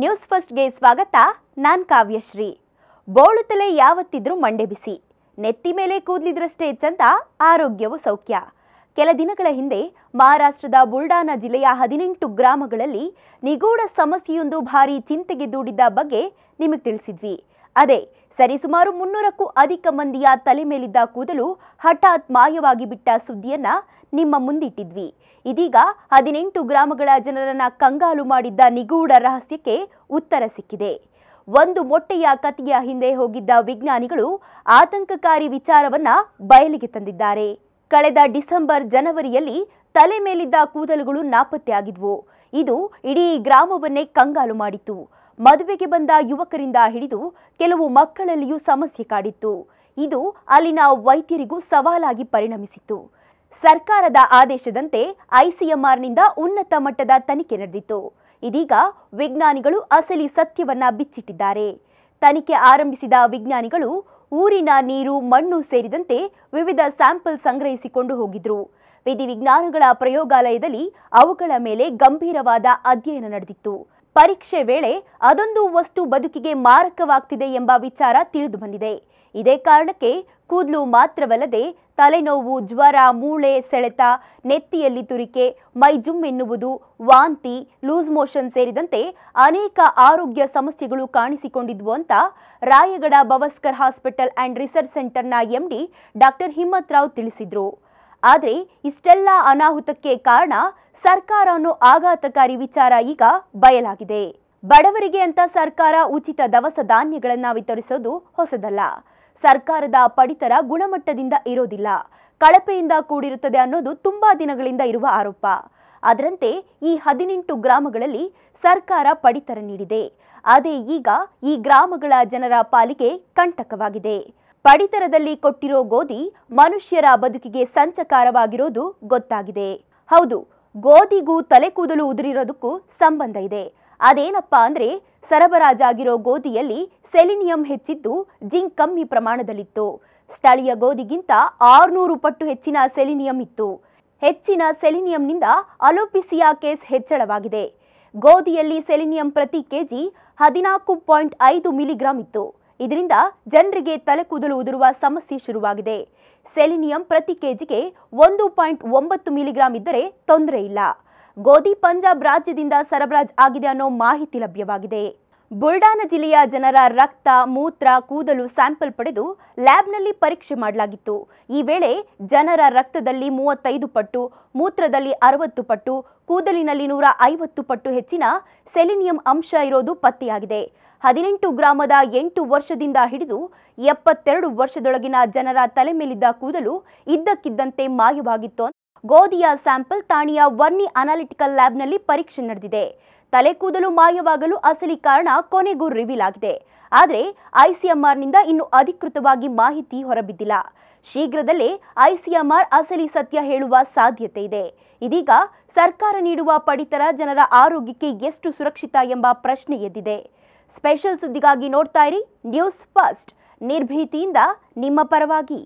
News ಫಸ್ಟ್ಗೆ ಸ್ವಾಗತ. ನಾನು ಕಾವ್ಯಶ್ರೀ. ಬೋಳು ತಲೆ ಯಾವತ್ತಿದ್ರೂ ಮಂಡೆ ಬಿಸಿ, ನೆತ್ತಿ ಮೇಲೆ ಕೂದಲಿದ್ರಷ್ಟೇ ಚಂದ, ಆರೋಗ್ಯವು ಸೌಖ್ಯ. ಕೆಲ ದಿನಗಳ ಹಿಂದೆ ಮಹಾರಾಷ್ಟ್ರದ ಬುಲ್ಡಾನಾ ಜಿಲ್ಲೆಯ 18 ಗ್ರಾಮಗಳಲ್ಲಿ ನಿಗೂಢ ಸಮಸ್ಯೆಯೊಂದು ಭಾರಿ ಚಿಂತೆಗೆ ದೂಡಿದ್ದ ಬಗ್ಗೆ ನಿಮಗೆ ತಿಳಿಸಿದ್ವಿ. ಅದೇ ಸರಿಸುಮಾರು 300ಕ್ಕೂ ಅಧಿಕ ಮಂದಿಯ ತಲೆ ಮೇಲಿದ್ದ ಕೂದಲು ಹಠಾತ್ ಮಾಯವಾಗಿ ಬಿಟ್ಟ ಸುದ್ದಿಯನ್ನ ನಿಮ್ಮ ಮುಂದಿಟ್ಟಿದ್ವಿ. ಇದೀಗ 18 ಗ್ರಾಮಗಳ ಜನರನ್ನ ಕಂಗಾಲು ಮಾಡಿದ್ದ ನಿಗೂಢ ರಹಸ್ಯಕ್ಕೆ ಉತ್ತರ ಸಿಕ್ಕಿದೆ. ಒಂದು ಮೊಟ್ಟೆಯ ಕಥೆಯ ಹಿಂದೆ ಹೋಗಿದ್ದ ವಿಜ್ಞಾನಿಗಳು ಆತಂಕಕಾರಿ ವಿಚಾರವನ್ನ ಬಯಲಿಗೆ ತಂದಿದ್ದಾರೆ. ಕಳೆದ ಡಿಸೆಂಬರ್ ಜನವರಿಯಲ್ಲಿ ತಲೆ ಮೇಲಿದ್ದ ಕೂದಲುಗಳು ನಾಪತ್ತೆಯಾಗಿದ್ವು. ಇದು ಇಡೀ ಗ್ರಾಮವನ್ನೇ ಕಂಗಾಲು ಮಾಡಿತ್ತು. ಮದುವೆಗೆ ಬಂದ ಯುವಕರಿಂದ ಹಿಡಿದು ಕೆಲವು ಮಕ್ಕಳಲ್ಲಿಯೂ ಸಮಸ್ಯೆ ಕಾಡಿತ್ತು. ಇದು ಅಲ್ಲಿನ ವೈದ್ಯರಿಗೂ ಸವಾಲಾಗಿ ಪರಿಣಮಿಸಿತ್ತು. ಸರ್ಕಾರದ ಆದೇಶದಂತೆ ಐಸಿಎಂಆರ್ನಿಂದ ಉನ್ನತ ಮಟ್ಟದ ತನಿಖೆ ನಡೆದಿತ್ತು. ಇದೀಗ ವಿಜ್ಞಾನಿಗಳು ಅಸಲಿ ಸತ್ಯವನ್ನ ಬಿಚ್ಚಿಟ್ಟಿದ್ದಾರೆ. ತನಿಖೆ ಆರಂಭಿಸಿದ ವಿಜ್ಞಾನಿಗಳು ಊರಿನ ನೀರು, ಮಣ್ಣು ಸೇರಿದಂತೆ ವಿವಿಧ ಸ್ಯಾಂಪಲ್ ಸಂಗ್ರಹಿಸಿಕೊಂಡು ಹೋಗಿದ್ರು. ವಿಧಿವಿಜ್ಞಾನಗಳ ಪ್ರಯೋಗಾಲಯದಲ್ಲಿ ಅವುಗಳ ಮೇಲೆ ಗಂಭೀರವಾದ ಅಧ್ಯಯನ ನಡೆದಿತ್ತು. ಪರೀಕ್ಷೆ ವೇಳೆ ಅದೊಂದು ವಸ್ತು ಬದುಕಿಗೆ ಮಾರಕವಾಗ್ತಿದೆ ಎಂಬ ವಿಚಾರ ತಿಳಿದು ಬಂದಿದೆ. ಇದೇ ಕಾರಣಕ್ಕೆ ಕೂದಲು ಮಾತ್ರವಲ್ಲದೆ ತಲೆನೋವು, ಜ್ವರ, ಮೂಳೆ ಸೆಳೆತ, ನೆತ್ತಿಯಲ್ಲಿ ತುರಿಕೆ, ಮೈ ಜುಮ್ ಎನ್ನುವುದು, ವಾಂತಿ, ಲೂಸ್ ಮೋಷನ್ ಸೇರಿದಂತೆ ಅನೇಕ ಆರೋಗ್ಯ ಸಮಸ್ಯೆಗಳು ಕಾಣಿಸಿಕೊಂಡಿದ್ವು ಅಂತ Raigad Bavaskar hospital and research ಸೆಂಟರ್ನ ಎಂಡಿ ಡಾಕ್ಟರ್ ಹಿಮ್ಮತ್ ರಾವ್ ತಿಳಿಸಿದ್ರು. ಆದರೆ ಇಷ್ಟೆಲ್ಲ ಅನಾಹುತಕ್ಕೆ ಕಾರಣ ಸರ್ಕಾರ ಅನ್ನೋ ಆಘಾತಕಾರಿ ವಿಚಾರ ಈಗ ಬಯಲಾಗಿದೆ. ಬಡವರಿಗೆ ಅಂತ ಸರ್ಕಾರ ಉಚಿತ ದವಸ ಧಾನ್ಯಗಳನ್ನ ವಿತರಿಸೋದು ಹೊಸದಲ್ಲ. ಸರ್ಕಾರದ ಪಡಿತರ ಗುಣಮಟ್ಟದಿಂದ ಇರೋದಿಲ್ಲ, ಕಳಪೆಯಿಂದ ಕೂಡಿರುತ್ತದೆ ಅನ್ನೋದು ತುಂಬಾ ದಿನಗಳಿಂದ ಇರುವ ಆರೋಪ. ಅದರಂತೆ ಈ 18 ಗ್ರಾಮಗಳಲ್ಲಿ ಸರ್ಕಾರ ಪಡಿತರ ನೀಡಿದೆ. ಅದೇ ಈಗ ಈ ಗ್ರಾಮಗಳ ಜನರ ಪಾಲಿಗೆ ಕಂಟಕವಾಗಿದೆ. ಪಡಿತರದಲ್ಲಿ ಕೊಟ್ಟಿರೋ ಗೋಧಿ ಮನುಷ್ಯರ ಬದುಕಿಗೆ ಸಂಚಕಾರವಾಗಿರೋದು ಗೊತ್ತಾಗಿದೆ. ಹೌದು, ಗೋಧಿಗೂ ತಲೆ ಕೂದಲು ಉದುರಿರೋದಕ್ಕೂ ಸಂಬಂಧ ಇದೆ. ಅದೇನಪ್ಪಾ ಅಂದ್ರೆ, ಸರಬರಾಜಾಗಿರೋ ಗೋಧಿಯಲ್ಲಿ ಸೆಲಿನಿಯಂ ಹೆಚ್ಚಿದ್ದು, ಜಿಂಕ್ ಕಮ್ಮಿ ಪ್ರಮಾಣದಲ್ಲಿತ್ತು. ಸ್ಥಳೀಯ ಗೋಧಿಗಿಂತ 600 ಪಟ್ಟು ಹೆಚ್ಚಿನ ಸೆಲಿನಿಯಂ ಇತ್ತು. ಹೆಚ್ಚಿನ ಸೆಲಿನಿಯಂನಿಂದ ಅಲೋಪಿಸಿಯಾ ಕೇಸ್ ಹೆಚ್ಚಳವಾಗಿದೆ. ಗೋಧಿಯಲ್ಲಿ ಸೆಲಿನಿಯಂ ಪ್ರತಿ ಕೆಜಿ 14.5 ಮಿಲಿಗ್ರಾಂ ಇತ್ತು. ಇದರಿಂದ ಜನರಿಗೆ ತಲೆ ಕೂದಲು ಉದುರುವ ಸಮಸ್ಯೆ ಶುರುವಾಗಿದೆ. ಸೆಲಿನಿಯಂ ಪ್ರತಿ ಕೆಜಿಗೆ 1.9 ಮಿಲಿಗ್ರಾಂ ಇದ್ದರೆ ತೊಂದರೆ ಇಲ್ಲ. ಗೋಧಿ ಪಂಜಾಬ್ ರಾಜ್ಯದಿಂದ ಸರಬರಾಜು ಆಗಿದೆ ಅನ್ನೋ ಮಾಹಿತಿ ಲಭ್ಯವಾಗಿದೆ. ಬುಲ್ಡಾನಾ ಜಿಲ್ಲೆಯ ಜನರ ರಕ್ತ, ಮೂತ್ರ, ಕೂದಲು ಸ್ಯಾಂಪಲ್ ಪಡೆದು ಲ್ಯಾಬ್ನಲ್ಲಿ ಪರೀಕ್ಷೆ ಮಾಡಲಾಗಿತ್ತು. ಈ ವೇಳೆ ಜನರ ರಕ್ತದಲ್ಲಿ 35 ಪಟ್ಟು, ಮೂತ್ರದಲ್ಲಿ 60 ಪಟ್ಟು, ಕೂದಲಿನಲ್ಲಿ 150 ಪಟ್ಟು ಹೆಚ್ಚಿನ ಸೆಲಿನಿಯಂ ಅಂಶ ಇರೋದು ಪತ್ತೆಯಾಗಿದೆ. 18 ಗ್ರಾಮದ 8 ವರ್ಷದಿಂದ ಹಿಡಿದು 72 ವರ್ಷದೊಳಗಿನ ಜನರ ತಲೆ ಮೇಲಿದ್ದ ಕೂದಲು ಇದ್ದಕ್ಕಿದ್ದಂತೆ ಮಾಯವಾಗಿತ್ತು. ಗೋಧಿಯ ಸ್ಯಾಂಪಲ್ ತಾಣಿಯ ವರ್ನಿ ಅನಾಲಿಟಿಕಲ್ ಲ್ಯಾಬ್ನಲ್ಲಿ ಪರೀಕ್ಷೆ ನಡೆದಿದೆ. ತಲೆ ಕೂದಲು ಮಾಯವಾಗಲು ಅಸಲಿ ಕಾರಣ ಕೊನೆಗೂ ರಿವೀಲ್ ಆಗಿದೆ. ಆದರೆ ಐಸಿಎಂಆರ್ನಿಂದ ಇನ್ನೂ ಅಧಿಕೃತವಾಗಿ ಮಾಹಿತಿ ಹೊರಬಿದ್ದಿಲ್ಲ. ಶೀಘ್ರದಲ್ಲೇ ಐಸಿಎಂಆರ್ ಅಸಲಿ ಸತ್ಯ ಹೇಳುವ ಸಾಧ್ಯತೆ ಇದೆ. ಇದೀಗ ಸರ್ಕಾರ ನೀಡುವ ಪಡಿತರ ಜನರ ಆರೋಗ್ಯಕ್ಕೆ ಎಷ್ಟು ಸುರಕ್ಷಿತ ಎಂಬ ಪ್ರಶ್ನೆ ಎದ್ದಿದೆ. ಸ್ಪೆಷಲ್ ಸುದ್ದಿಗಾಗಿ ನೋಡ್ತಾ ಇರಿ ನ್ಯೂಸ್ ಫಸ್ಟ್, ನಿರ್ಭೀತಿಯಿಂದ ನಿಮ್ಮ ಪರವಾಗಿ.